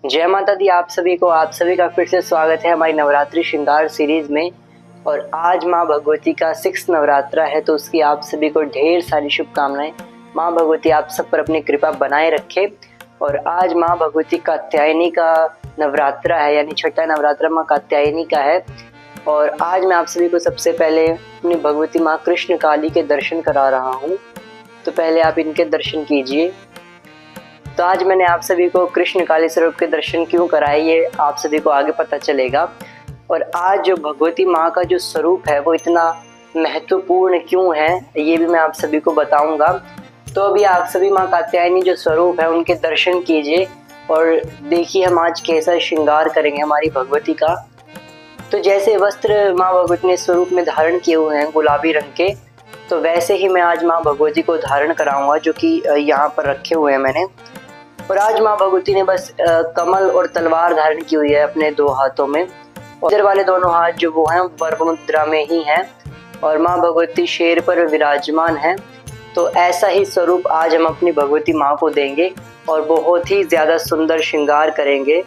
जय माता दी। आप सभी का फिर से स्वागत है हमारी नवरात्रि श्रृंगार सीरीज में। और आज माँ भगवती का 6 नवरात्रा है, तो उसकी आप सभी को ढेर सारी शुभकामनाएं। माँ भगवती आप सब पर अपनी कृपा बनाए रखे। और आज माँ भगवती कात्यायनी का नवरात्रा है, यानी छठा नवरात्रा माँ कात्यायनी का है। और आज मैं आप सभी को सबसे पहले अपनी भगवती माँ कृष्ण काली के दर्शन करा रहा हूँ, तो पहले आप इनके दर्शन कीजिए। तो आज मैंने आप सभी को कृष्ण काली स्वरूप के दर्शन क्यों कराए, ये आप सभी को आगे पता चलेगा। और आज जो भगवती माँ का जो स्वरूप है वो इतना महत्वपूर्ण क्यों है, ये भी मैं आप सभी को बताऊंगा। तो अभी आप सभी माँ कात्यायनी जो स्वरूप है उनके दर्शन कीजिए और देखिए हम आज कैसा श्रृंगार करेंगे हमारी भगवती का। तो जैसे वस्त्र माँ भगवती ने स्वरूप में धारण किए हुए हैं गुलाबी रंग के, तो वैसे ही मैं आज माँ भगवती को धारण कराऊंगा, जो कि यहाँ पर रखे हुए हैं मैंने। और आज माँ भगवती ने बस कमल और तलवार धारण की हुई है अपने दो हाथों में, और इधर वाले दोनों हाथ जो वो हैं वज्र मुद्रा में ही हैं। और माँ भगवती शेर पर विराजमान है। तो ऐसा ही स्वरूप आज हम अपनी भगवती माँ को देंगे और बहुत ही ज़्यादा सुंदर श्रृंगार करेंगे।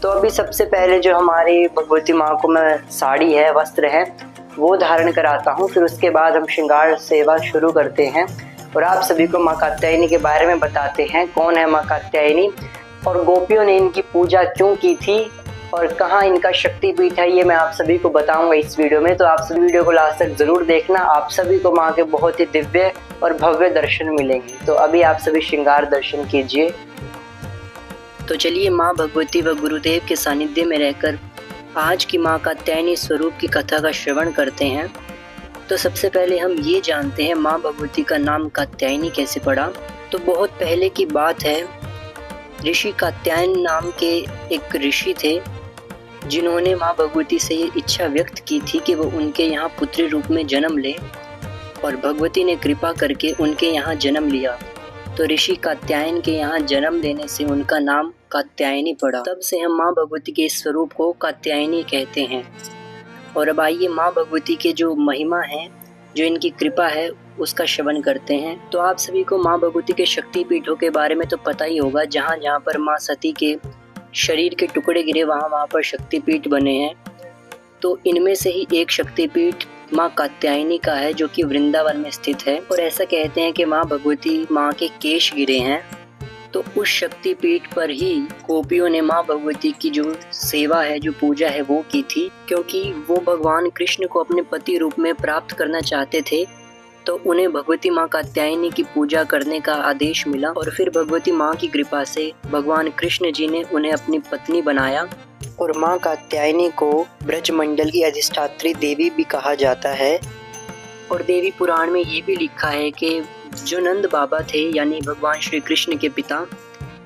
तो अभी सबसे पहले जो हमारी भगवती माँ को मैं साड़ी है, वस्त्र है, वो धारण कराता हूँ। फिर उसके बाद हम श्रृंगार सेवा शुरू करते हैं और आप सभी को माँ कात्यायनी के बारे में बताते हैं। कौन है माँ कात्यायनी और गोपियों ने इनकी पूजा क्यों की थी और कहाँ इनका शक्तिपीठ है, ये मैं आप सभी को बताऊंगा इस वीडियो में। तो आप सभी वीडियो को लास्ट तक ज़रूर देखना, आप सभी को माँ के बहुत ही दिव्य और भव्य दर्शन मिलेंगे। तो अभी आप सभी श्रृंगार दर्शन कीजिए। तो चलिए माँ भगवती व गुरुदेव के सानिध्य में रहकर आज की माँ कात्यायनी स्वरूप की कथा का श्रवण करते हैं। तो सबसे पहले हम ये जानते हैं माँ भगवती का नाम कात्यायनी कैसे पड़ा। तो बहुत पहले की बात है, ऋषि कात्यायन नाम के एक ऋषि थे जिन्होंने माँ भगवती से ये इच्छा व्यक्त की थी कि वो उनके यहाँ पुत्री रूप में जन्म ले, और भगवती ने कृपा करके उनके यहाँ जन्म लिया। तो ऋषि कात्यायन के यहाँ जन्म लेने से उनका नाम कात्यायनी पड़ा। तब से हम माँ भगवती के इस स्वरूप को कात्यायनी कहते हैं। और अब आइए माँ भगवती के जो महिमा है, जो इनकी कृपा है, उसका श्रवण करते हैं। तो आप सभी को माँ भगवती के शक्तिपीठों के बारे में तो पता ही होगा। जहाँ जहाँ पर माँ सती के शरीर के टुकड़े गिरे वहाँ पर शक्तिपीठ बने हैं। तो इनमें से ही एक शक्तिपीठ माँ कात्यायनी का है, जो कि वृंदावन में स्थित है। और ऐसा कहते हैं कि माँ भगवती माँ के केश गिरे हैं। तो उस शक्तिपीठ पर ही गोपियों ने माँ भगवती की जो सेवा है, जो पूजा है, वो की थी, क्योंकि वो भगवान कृष्ण को अपने पति रूप में प्राप्त करना चाहते थे। तो उन्हें भगवती माँ कात्यायनी की पूजा करने का आदेश मिला और फिर भगवती माँ की कृपा से भगवान कृष्ण जी ने उन्हें अपनी पत्नी बनाया। और माँ कात्यायनी को ब्रजमंडल की अधिष्ठात्री देवी भी कहा जाता है। और देवी पुराण में ये भी लिखा है कि जो नंद बाबा थे, यानी भगवान श्री कृष्ण के पिता,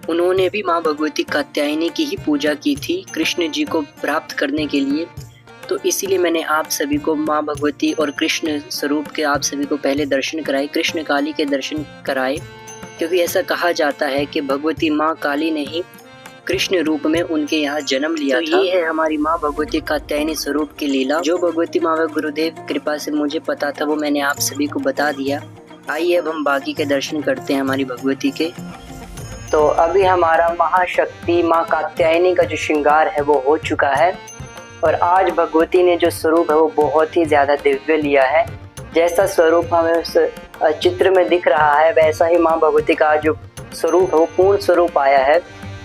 उन्होंने भी माँ भगवती कात्यायनी की ही पूजा की थी कृष्ण जी को प्राप्त करने के लिए। तो इसीलिए मैंने आप सभी को माँ भगवती और कृष्ण स्वरूप के आप सभी को पहले दर्शन कराए, कृष्ण काली के दर्शन कराए, क्योंकि ऐसा कहा जाता है कि भगवती माँ काली ने ही कृष्ण रूप में उनके यहाँ जन्म लिया था। ये है हमारी माँ भगवती कात्यायनी स्वरूप की लीला। जो भगवती माँ व गुरुदेव कृपा से मुझे पता था वो मैंने आप सभी को बता दिया। आइए अब हम बाकी के दर्शन करते हैं हमारी भगवती के। तो अभी हमारा महाशक्ति माँ कात्यायनी का जो श्रृंगार है वो हो चुका है। और आज भगवती ने जो स्वरूप है वो बहुत ही ज़्यादा दिव्य लिया है। जैसा स्वरूप हमें उस चित्र में दिख रहा है, वैसा ही माँ भगवती का जो स्वरूप है वो पूर्ण स्वरूप आया है।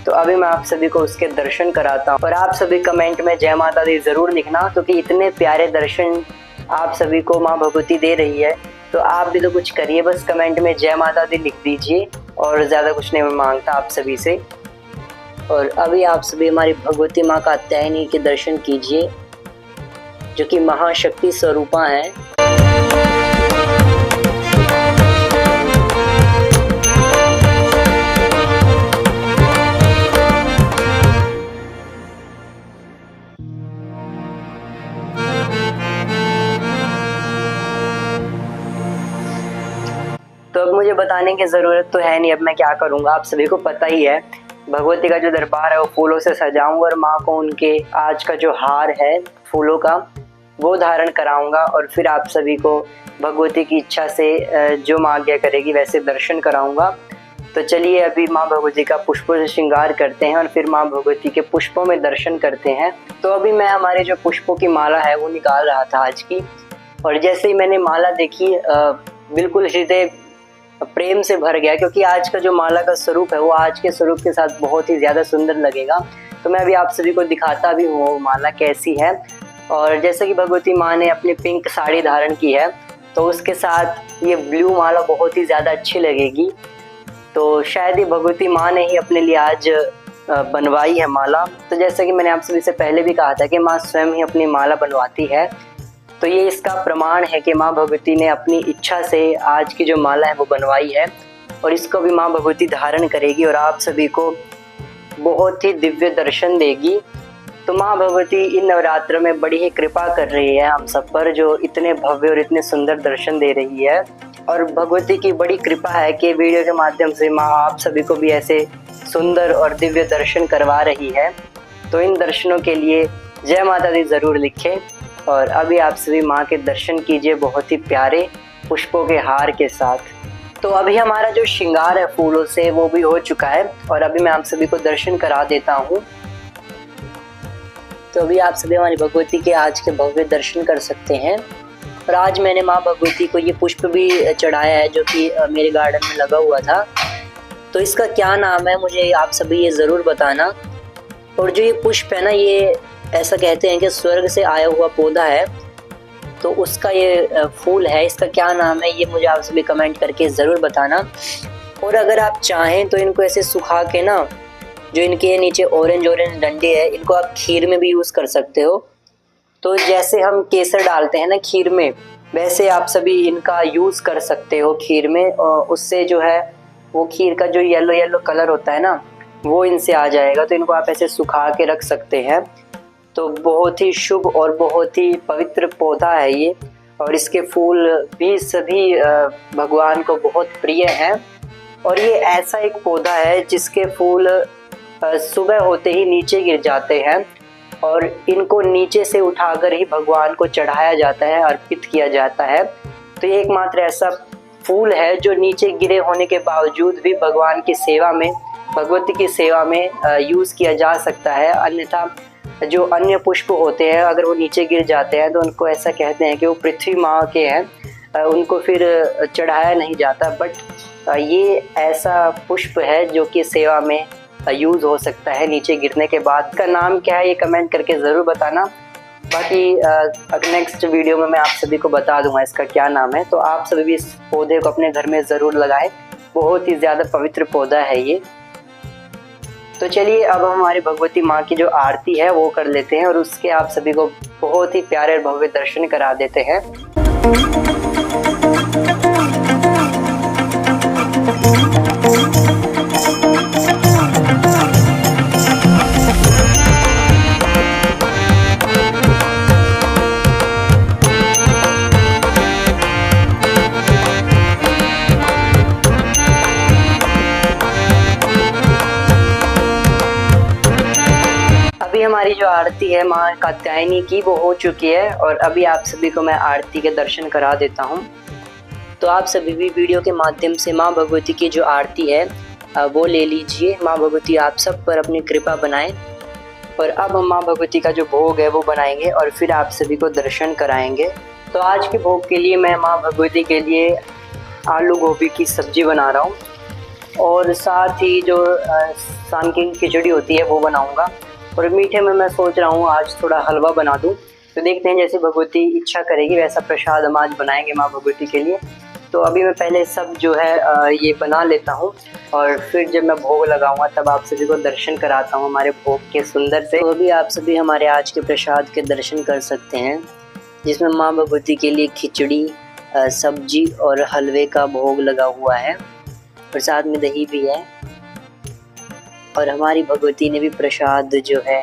तो अभी मैं आप सभी को उसके दर्शन कराता हूँ। और आप सभी कमेंट में जय माता दी ज़रूर लिखना, क्योंकि इतने प्यारे दर्शन आप सभी को माँ भगवती दे रही है। तो आप भी तो कुछ करिए, बस कमेंट में जय माता दी लिख दीजिए, और ज़्यादा कुछ नहीं मैं मांगता आप सभी से। और अभी आप सभी हमारी भगवती माँ कात्यायनी के दर्शन कीजिए, जो कि महाशक्ति स्वरूपा हैं। तो अब मुझे बताने की ज़रूरत तो है नहीं, अब मैं क्या करूँगा, आप सभी को पता ही है। भगवती का जो दरबार है वो फूलों से सजाऊंगा और माँ को उनके आज का जो हार है फूलों का वो धारण कराऊंगा। और फिर आप सभी को भगवती की इच्छा से जो माँ आज्ञा करेगी वैसे दर्शन कराऊंगा। तो चलिए अभी माँ भगवती का पुष्पों से श्रृंगार करते हैं और फिर माँ भगवती के पुष्पों में दर्शन करते हैं। तो अभी मैं हमारे जो पुष्पों की माला है वो निकाल रहा था आज की, और जैसे ही मैंने माला देखी बिल्कुल हृदय प्रेम से भर गया, क्योंकि आज का जो माला का स्वरूप है वो आज के स्वरूप के साथ बहुत ही ज़्यादा सुंदर लगेगा। तो मैं अभी आप सभी को दिखाता भी हूँ वो माला कैसी है। और जैसे कि भगवती माँ ने अपनी पिंक साड़ी धारण की है, तो उसके साथ ये ब्लू माला बहुत ही ज़्यादा अच्छी लगेगी। तो शायद ही भगवती माँ ने ही अपने लिए आज बनवाई है माला। तो जैसे कि मैंने आप सभी से पहले भी कहा था कि माँ स्वयं ही अपनी माला बनवाती है, तो ये इसका प्रमाण है कि माँ भगवती ने अपनी इच्छा से आज की जो माला है वो बनवाई है, और इसको भी माँ भगवती धारण करेगी और आप सभी को बहुत ही दिव्य दर्शन देगी। तो माँ भगवती इन नवरात्र में बड़ी ही कृपा कर रही है हम सब पर, जो इतने भव्य और इतने सुंदर दर्शन दे रही है। और भगवती की बड़ी कृपा है कि वीडियो के माध्यम से माँ आप सभी को भी ऐसे सुंदर और दिव्य दर्शन करवा रही है। तो इन दर्शनों के लिए जय माता दी ज़रूर लिखें। और अभी आप सभी माँ के दर्शन कीजिए बहुत ही प्यारे पुष्पों के हार के साथ। तो अभी हमारा जो श्रृंगार है फूलों से वो भी हो चुका है, और अभी मैं आप सभी को दर्शन करा देता हूँ। तो अभी आप सभी हमारी भगवती के आज के भव्य दर्शन कर सकते हैं। और आज मैंने माँ भगवती को ये पुष्प भी चढ़ाया है जो कि मेरे गार्डन में लगा हुआ था। तो इसका क्या नाम है मुझे आप सभी ये ज़रूर बताना। और जो ये पुष्प है ना, ये ऐसा कहते हैं कि स्वर्ग से आया हुआ पौधा है, तो उसका ये फूल है। इसका क्या नाम है ये मुझे आप सभी कमेंट करके ज़रूर बताना। और अगर आप चाहें तो इनको ऐसे सुखा के ना, जो इनके नीचे ऑरेंज डंडे हैं, इनको आप खीर में भी यूज़ कर सकते हो। तो जैसे हम केसर डालते हैं ना खीर में, वैसे आप सभी इनका यूज़ कर सकते हो खीर में, और उससे जो है वो खीर का जो येलो कलर होता है ना वो इनसे आ जाएगा। तो इनको आप ऐसे सुखा के रख सकते हैं। तो बहुत ही शुभ और बहुत ही पवित्र पौधा है ये, और इसके फूल भी सभी भगवान को बहुत प्रिय हैं। और ये ऐसा एक पौधा है जिसके फूल सुबह होते ही नीचे गिर जाते हैं, और इनको नीचे से उठाकर ही भगवान को चढ़ाया जाता है, अर्पित किया जाता है। तो ये एकमात्र ऐसा फूल है जो नीचे गिरे होने के बावजूद भी भगवान की सेवा में, भगवती की सेवा में यूज़ किया जा सकता है। अन्यथा जो अन्य पुष्प होते हैं अगर वो नीचे गिर जाते हैं तो उनको ऐसा कहते हैं कि वो पृथ्वी माँ के हैं, उनको फिर चढ़ाया नहीं जाता। बट ये ऐसा पुष्प है जो कि सेवा में यूज़ हो सकता है नीचे गिरने के बाद। इसका नाम क्या है ये कमेंट करके ज़रूर बताना। बाकी नेक्स्ट वीडियो में मैं आप सभी को बता दूंगा इसका क्या नाम है। तो आप सभी भी इस पौधे को अपने घर में ज़रूर लगाएं, बहुत ही ज़्यादा पवित्र पौधा है ये। तो चलिए अब हम हमारी भगवती माँ की जो आरती है वो कर लेते हैं, और उसके आप सभी को बहुत ही प्यारे और भव्य दर्शन करा देते हैं। हमारी जो आरती है माँ कात्यायनी की वो हो चुकी है, और अभी आप सभी को मैं आरती के दर्शन करा देता हूँ। तो आप सभी भी वीडियो के माध्यम से माँ भगवती की जो आरती है वो ले लीजिए। माँ भगवती आप सब पर अपनी कृपा बनाएं। और अब हम माँ भगवती का जो भोग है वो बनाएंगे और फिर आप सभी को दर्शन कराएंगे। तो आज के भोग के लिए मैं माँ भगवती के लिए आलू गोभी की सब्जी बना रहा हूँ, और साथ ही जो शाम की खिचड़ी होती है वो बनाऊँगा। और मीठे में मैं सोच रहा हूँ आज थोड़ा हलवा बना दूँ। तो देखते हैं जैसे भगवती इच्छा करेगी वैसा प्रसाद हम आज बनाएंगे माँ भगवती के लिए। तो अभी मैं पहले सब जो है ये बना लेता हूँ, और फिर जब मैं भोग लगाऊंगा तब आप सभी को दर्शन कराता हूँ हमारे भोग के सुंदर से। तो अभी आप सभी हमारे आज के प्रसाद के दर्शन कर सकते हैं, जिसमें माँ भगवती के लिए खिचड़ी, सब्जी और हलवे का भोग लगा हुआ है, और साथ में दही भी है। और हमारी भगवती ने भी प्रसाद जो है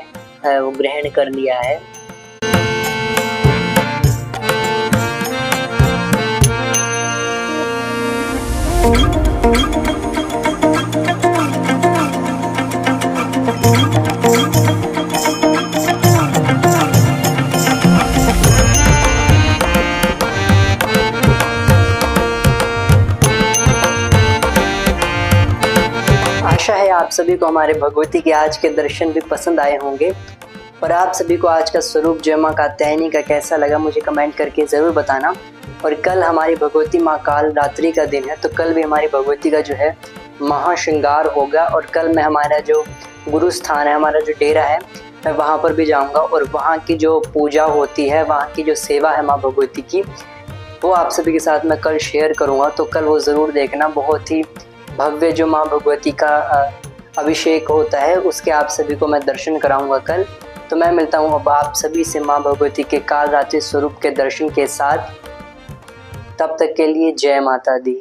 वो ग्रहण कर लिया है। आप सभी को हमारे भगवती के आज के दर्शन भी पसंद आए होंगे। और आप सभी को आज का स्वरूप जय मां कात्यायनी का कैसा लगा मुझे कमेंट करके ज़रूर बताना। और कल हमारी भगवती माँ काल रात्रि का दिन है, तो कल भी हमारी भगवती का जो है महाश्रृंगार होगा। और कल मैं हमारा जो गुरु स्थान है, हमारा जो डेरा है, मैं वहाँ पर भी जाऊँगा और वहाँ की जो पूजा होती है, वहाँ की जो सेवा है माँ भगवती की, वो आप सभी के साथ मैं कल शेयर करूँगा। तो कल वो ज़रूर देखना। बहुत ही भव्य जो माँ भगवती का अभिषेक होता है, उसके आप सभी को मैं दर्शन कराऊँगा कल। तो मैं मिलता हूँ अब आप सभी से माँ भगवती के काल रात्रि स्वरूप के दर्शन के साथ। तब तक के लिए जय माता दी।